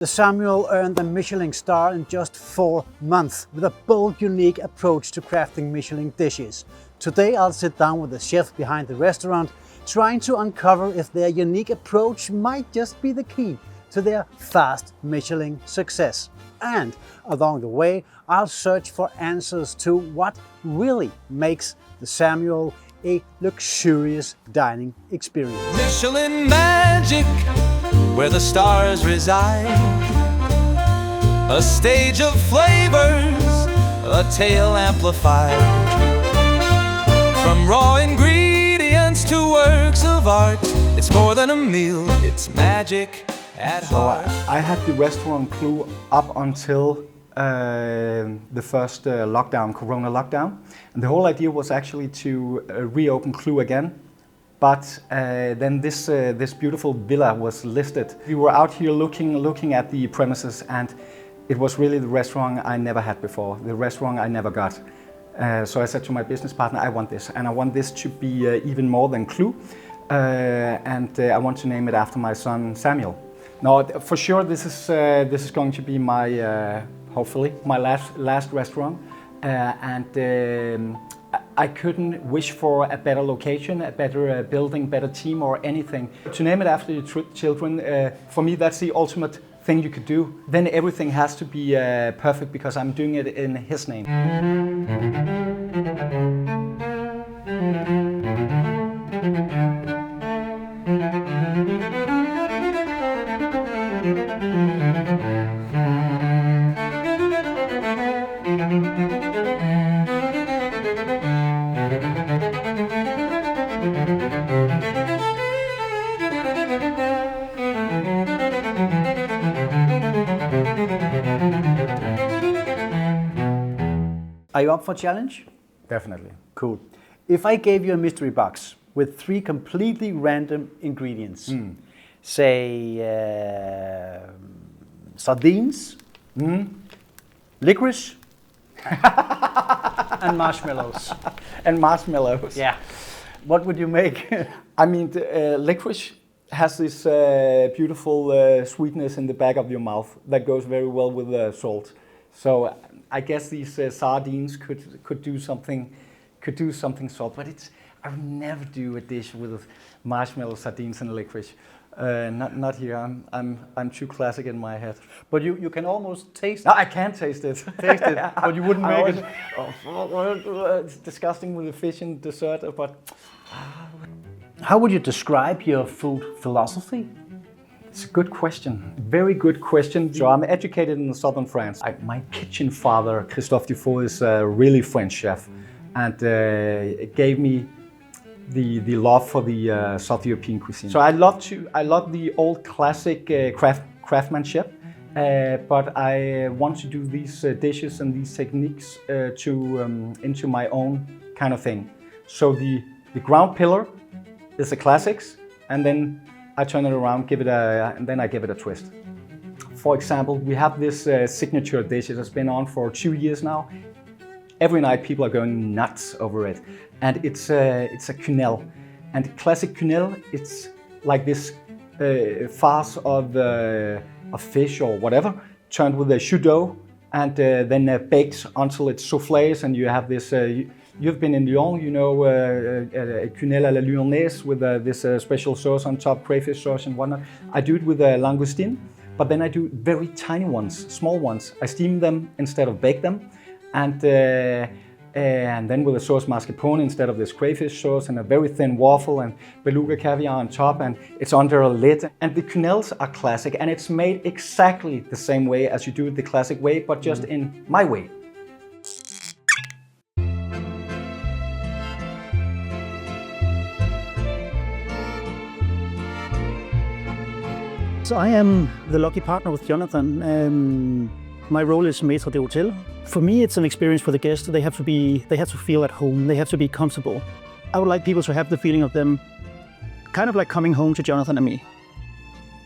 The Samuel earned the Michelin star in just 4 months with a bold, unique approach to crafting Michelin dishes. Today I'll sit down with the chef behind the restaurant, trying to uncover if their unique approach might just be the key to their fast Michelin success. And along the way, I'll search for answers to what really makes the Samuel a luxurious dining experience. Michelin magic, where the stars reside. A stage of flavors, a tale amplified. From raw ingredients to works of art, it's more than a meal, it's magic at heart. I had the restaurant Clue up until the first lockdown, Corona lockdown. And the whole idea was actually to reopen Clue again. But then this beautiful villa was listed. We were out here looking at the premises, and it was really the restaurant I never had before, the restaurant I never got. So I said to my business partner, I want this, and I want this to be even more than Clue, and I want to name it after my son Samuel. No, for sure this is going to be my hopefully my last restaurant, and I couldn't wish for a better location, a better building, better team or anything. To name it after your children, for me that's the ultimate thing you could do. Then everything has to be perfect because I'm doing it in his name. Are you up for a challenge? Definitely. Cool. If I gave you a mystery box with 3 completely random ingredients, say sardines, licorice, and marshmallows. And marshmallows. Yeah. What would you make? I mean, licorice has this beautiful sweetness in the back of your mouth that goes very well with salt. So I guess these sardines could do something salt, but I would never do a dish with marshmallow, sardines, and licorice. Not here. I'm too classic in my head. But you can almost taste it. No, I can taste it. Taste it, but you wouldn't make it. It's disgusting with the fish and dessert, but. How would you describe your food philosophy? It's a good question, very good question. So I'm educated in southern France. My kitchen father, Christophe Dufault, is a really French chef, and it gave me the love for the South European cuisine. So I love the old classic craftsmanship, but I want to do these dishes and these techniques into my own kind of thing. So the ground pillar is the classics, and then I turn it around, and then I give it a twist. For example, we have this signature dish. It has been on for 2 years now. Every night people are going nuts over it, and it's a quenelle. And classic quenelle, it's like this farce of fish or whatever, turned with a choux d'eau, and then baked until it's soufflés, and you have this. You've been in Lyon, you know, quenelle à la lyonnaise with this special sauce on top, crayfish sauce and whatnot. I do it with langoustine, but then I do very tiny ones, small ones. I steam them instead of bake them, and then with a sauce mascarpone instead of this crayfish sauce, and a very thin waffle and beluga caviar on top, and it's under a lid. And the quenelles are classic, and it's made exactly the same way as you do it the classic way, but just in my way. So I am the lucky partner with Jonathan. My role is maître d'hôtel. For me, it's an experience for the guests. They have to feel at home. They have to be comfortable. I would like people to have the feeling of them kind of like coming home to Jonathan and me.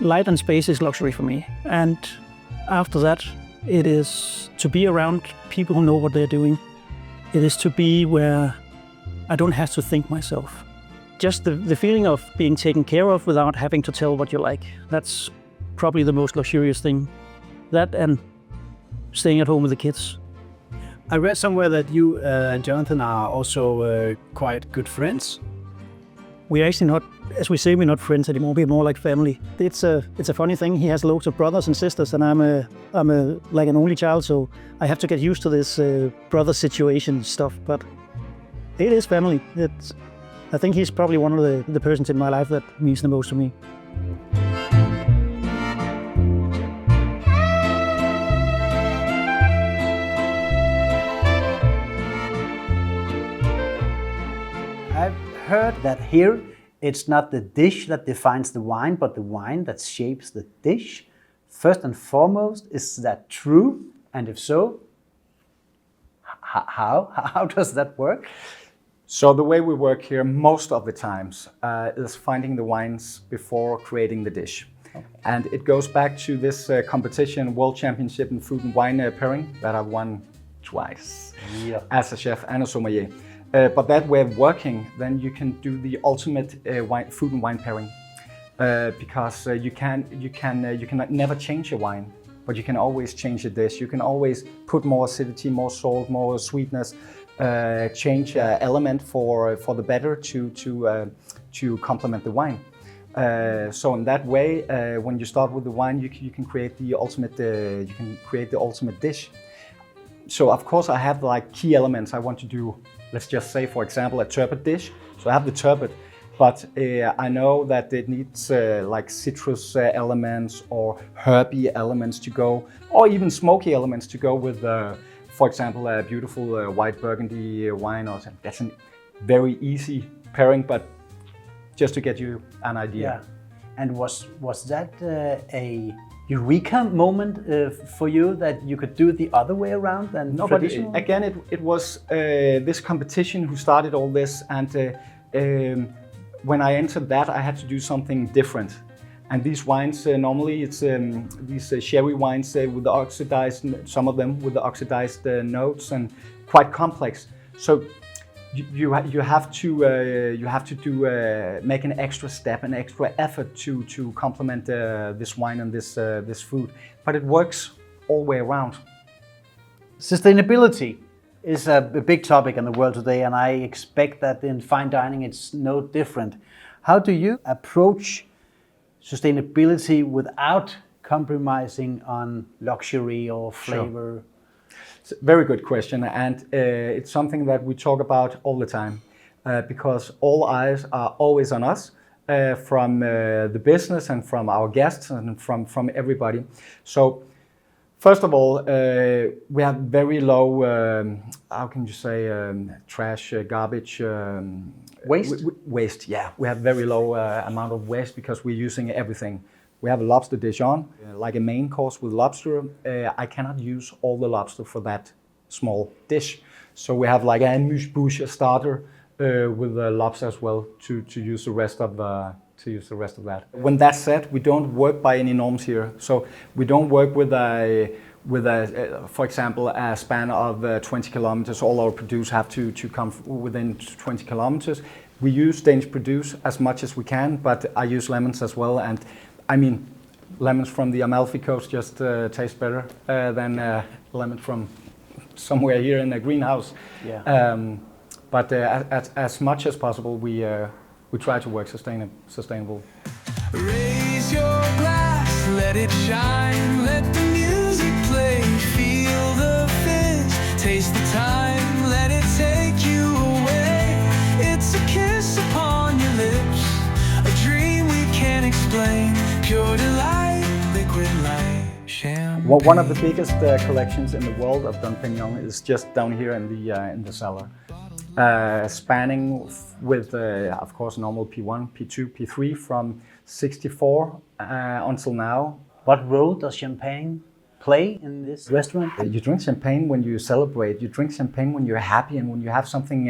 Light and space is luxury for me. And after that, it is to be around people who know what they're doing. It is to be where I don't have to think myself. Just the feeling of being taken care of without having to tell what you like. That's probably the most luxurious thing That and staying at home with the kids. I read somewhere that you and Jonathan are also quite good friends. We're actually not, as we say, we're not friends anymore. We're more like family. It's a funny thing. He has loads of brothers and sisters, and I'm like an only child, so I have to get used to this brother situation stuff. But it is family. I think he's probably one of the persons in my life that means the most to me. I've heard that here it's not the dish that defines the wine, but the wine that shapes the dish. First and foremost, is that true? And if so, how does that work? So the way we work here most of the times is finding the wines before creating the dish. Okay. And it goes back to this competition, World Championship in Food and Wine Pairing that I've won twice as a chef and a sommelier. But that way of working, then you can do the ultimate food and wine pairing because you can never change a wine, but you can always change a dish. You can always put more acidity, more salt, more sweetness, change element for the better to complement the wine. So in that way, when you start with the wine, you can create the ultimate dish. So of course I have like key elements I want to do. Let's just say, for example, a turbot dish. So I have the turbot, but I know that it needs like citrus elements or herby elements to go, or even smoky elements to go with, for example, a beautiful white Burgundy wine or something. That's a very easy pairing, but just to get you an idea. Yeah. And was that a eureka moment for you that you could do it the other way around than traditional? But again, it was this competition who started all this, and when I entered that, I had to do something different. And these wines, normally it's these sherry wines with the oxidized, some of them with the oxidized notes and quite complex. So you have to make an extra step, an extra effort to complement this wine and this food. But it works all the way around. Sustainability is a big topic in the world today, and I expect that in fine dining it's no different. How do you approach sustainability without compromising on luxury or flavor? Sure. It's a very good question, and it's something that we talk about all the time because all eyes are always on us from the business and from our guests and from everybody. So first of all, we have very low, how can you say, trash, garbage, waste? Waste, yeah. We have very low amount of waste because we're using everything. We have a lobster Dijon, like a main course with lobster. I cannot use all the lobster for that small dish. So we have like a amuse-bouche, a starter with lobster as well to use the rest of that. When that's said, we don't work by any norms here. So we don't work with for example, a span of 20 kilometers. All our produce have to come within 20 kilometers. We use Danish produce as much as we can, but I use lemons as well. And I mean, lemons from the Amalfi Coast just taste better than lemon from somewhere here in a greenhouse. Yeah. But as much as possible, we try to work sustainable. Raise your glass, let it shine, let the music play, feel the fish, taste the time, let it take you away. It's a kiss upon your lips, a dream we can't explain, pure delight, liquid light, champagne. Well, one of the biggest collections in the world of Dom Pérignon is just down here in the cellar. Spanning with, of course, normal P1, P2, P3 from 64 until now. What role does champagne play in this restaurant? You drink champagne when you celebrate. You drink champagne when you're happy and when you have something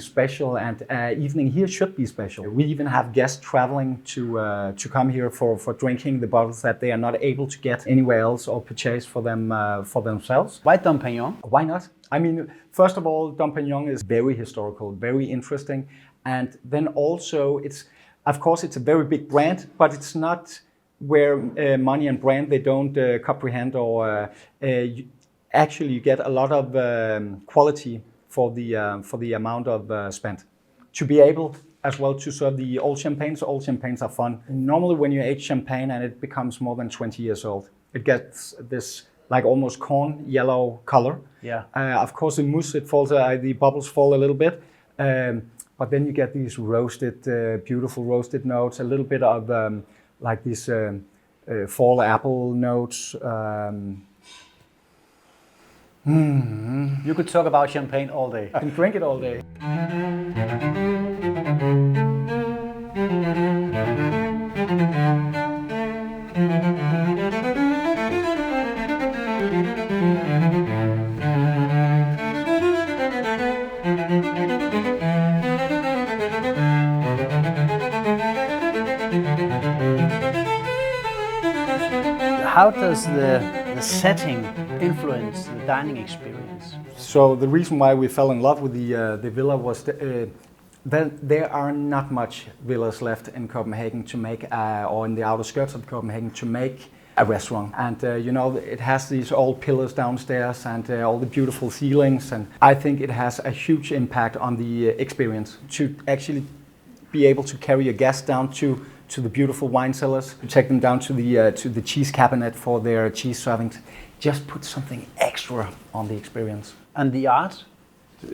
special. And evening here should be special. We even have guests traveling to come here for drinking the bottles that they are not able to get anywhere else or purchase for themselves. Why Dom Pérignon? Why not? I mean, first of all, Dom Pérignon is very historical, very interesting. And then also, of course, it's a very big brand, but it's not where money and brand they don't comprehend, or actually you get a lot of quality for the amount of spent. To be able as well to serve the old champagnes. Old champagnes are fun. Normally when you age champagne and it becomes more than 20 years old, it gets this like almost corn yellow color. Yeah. Of course the mousse, it falls, the bubbles fall a little bit. But then you get these roasted, beautiful roasted notes, a little bit of like these fall apple notes. You could talk about champagne all day. I can drink it all day. How does the setting influence the dining experience? So the reason why we fell in love with the villa was that there are not much villas left in Copenhagen to make, or in the outer skirts of Copenhagen to make a restaurant. And you know, it has these old pillars downstairs and all the beautiful ceilings. And I think it has a huge impact on the experience to actually be able to carry a guest down to the beautiful wine cellars, to take them down to the cheese cabinet for their cheese servings. Just put something extra on the experience. And the art?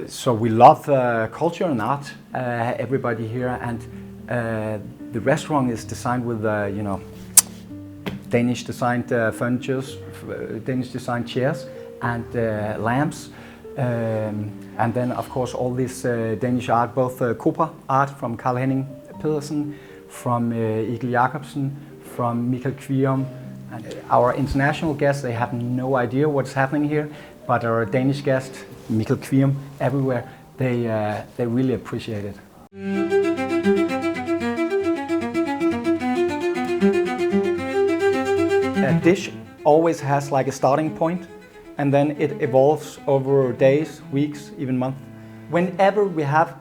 So we love culture and art, everybody here, and the restaurant is designed with you know, Danish designed furnitures, Danish designed chairs and lamps, and then of course all this Danish art, both Cooper art from Carl Henning Pedersen, from Egil Jacobsen, from Michael Kvium. Our international guests, they have no idea what's happening here, but our Danish guests, Michael Kvium, everywhere, they really appreciate it. A dish always has like a starting point, and then it evolves over days, weeks, even months. Whenever we have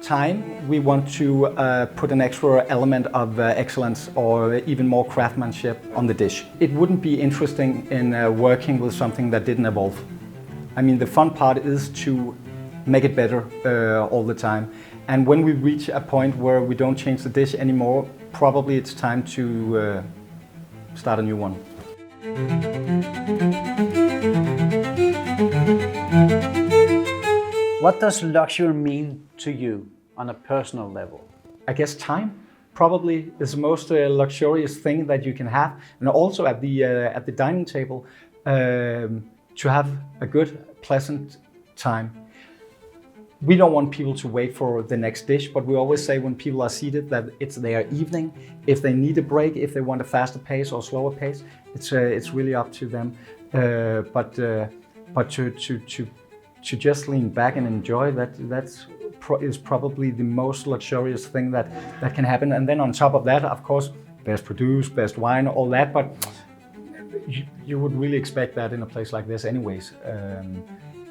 time, we want to put an extra element of excellence or even more craftsmanship on the dish. It wouldn't be interesting in working with something that didn't evolve. I mean, the fun part is to make it better all the time. And when we reach a point where we don't change the dish anymore, probably it's time to start a new one. What does luxury mean to you on a personal level? I guess time probably is the most luxurious thing that you can have, and also at the dining table to have a good, pleasant time. We don't want people to wait for the next dish, but we always say when people are seated that it's their evening. If they need a break, if they want a faster pace or slower pace, it's really up to them. But to just lean back and enjoy that is probably the most luxurious thing that can happen. And then on top of that, of course, best produce, best wine, all that. But you would really expect that in a place like this, anyways.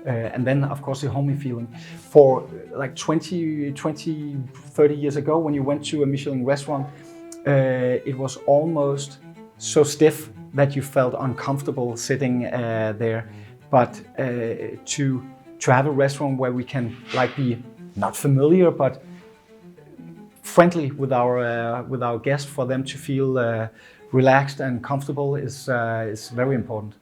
And then, of course, the homey feeling. For like 20, 30 years ago, when you went to a Michelin restaurant, it was almost so stiff that you felt uncomfortable sitting there. But to have a restaurant where we can like be not familiar, but friendly with our guests, for them to feel relaxed and comfortable is very important.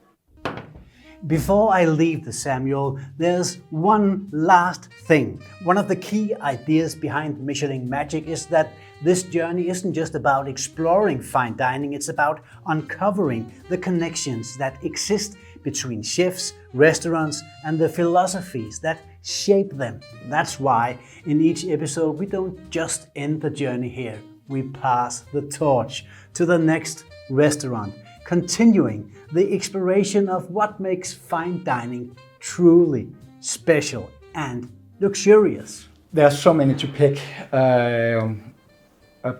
Before I leave the Samuel, there's one last thing. One of the key ideas behind Michelin Magic is that this journey isn't just about exploring fine dining, it's about uncovering the connections that exist between chefs, restaurants, and the philosophies that shape them. That's why in each episode we don't just end the journey here. We pass the torch to the next restaurant, continuing the exploration of what makes fine dining truly special and luxurious. There are so many to pick,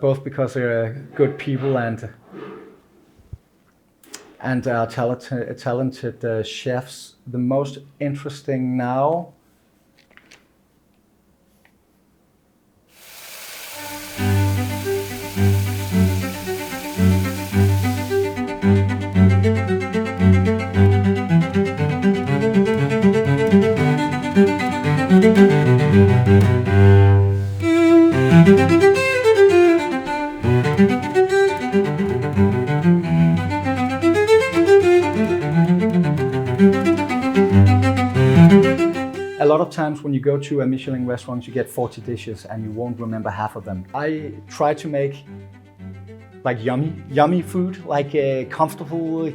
both because they're good people and talented chefs. The most interesting now, lot of times when you go to a Michelin restaurant, you get 40 dishes and you won't remember half of them. I try to make like yummy food, like a comfortable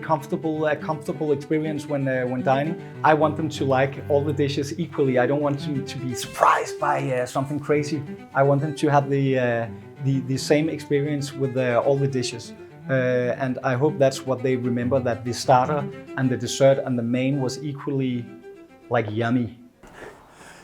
experience when dining. I want them to like all the dishes equally. I don't want them to be surprised by something crazy. I want them to have the same experience with all the dishes. And I hope that's what they remember, that the starter and the dessert and the main was equally like yummy.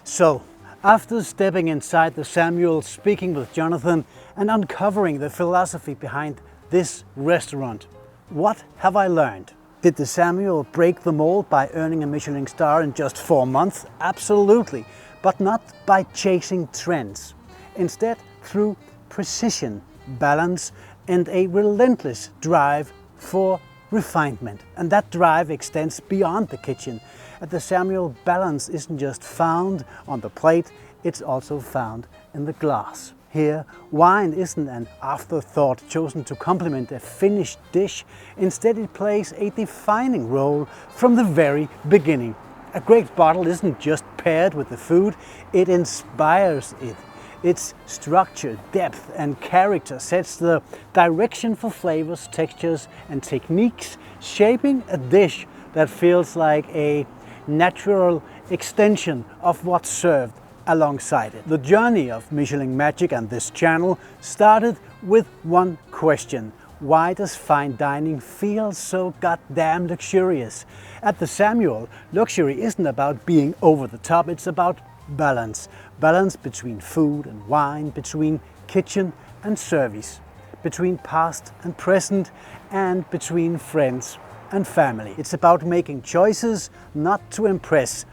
So, after stepping inside the Samuel, speaking with Jonathan and uncovering the philosophy behind this restaurant, what have I learned? Did the Samuel break the mold by earning a Michelin star in just 4 months? Absolutely, but not by chasing trends. Instead, through precision, balance, and a relentless drive for refinement. And that drive extends beyond the kitchen. At the Samuel, balance isn't just found on the plate, it's also found in the glass. Here, wine isn't an afterthought chosen to complement a finished dish. Instead, it plays a defining role from the very beginning. A great bottle isn't just paired with the food, it inspires it. Its structure, depth and character sets the direction for flavors, textures and techniques, shaping a dish that feels like a natural extension of what's served alongside it. The journey of Michelin Magic and this channel started with one question. Why does fine dining feel so goddamn luxurious? At the Samuel, luxury isn't about being over the top, it's about balance. Balance between food and wine, between kitchen and service, between past and present, and between friends and family. It's about making choices not to impress,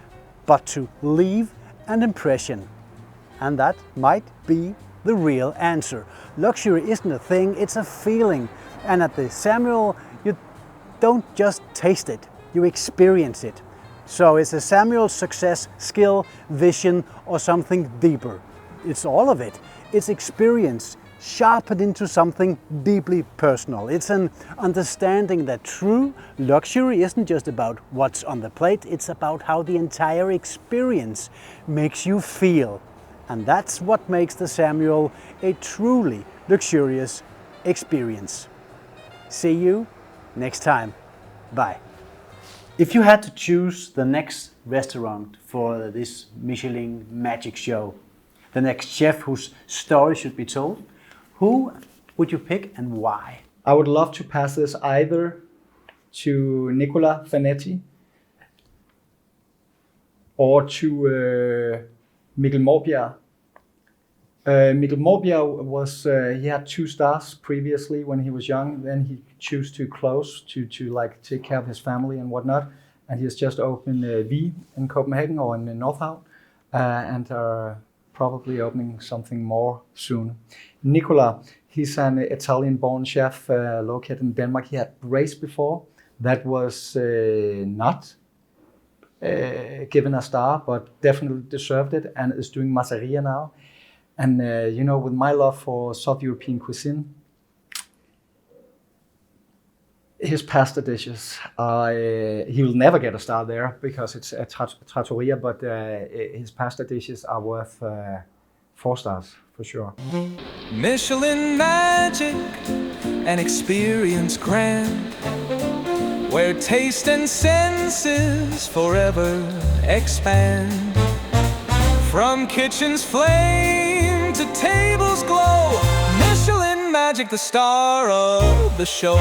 but to leave an impression. And that might be the real answer. Luxury isn't a thing, it's a feeling. And at the Samuel, you don't just taste it, you experience it. So is a Samuel success skill, vision, or something deeper? It's all of it. It's experience sharpened into something deeply personal. It's an understanding that true luxury isn't just about what's on the plate, it's about how the entire experience makes you feel. And that's what makes the Samuel a truly luxurious experience. See you next time. Bye. If you had to choose the next restaurant for this Michelin Magic Show, the next chef whose story should be told, who would you pick and why? I would love to pass this either to Nicola Fanetti or to Mikkel Mårbjerg. Mikkel Mårbjerg was, he had 2 stars previously when he was young, then he chose to close to like take care of his family and whatnot. And he has just opened Vin in Copenhagen or in Nordhavn and are probably opening something more soon. Nicola, he's an Italian-born chef located in Denmark. He had Brace before. That was not given a star, but definitely deserved it, and is doing Masseria now. And you know, with my love for South European cuisine, his pasta dishes, he will never get a star there because it's a trattoria, but his pasta dishes are worth 4 stars for sure. Michelin magic, an experience grand, where taste and senses forever expand. From kitchen's flame to table's glow, Michelin magic, the star of the show.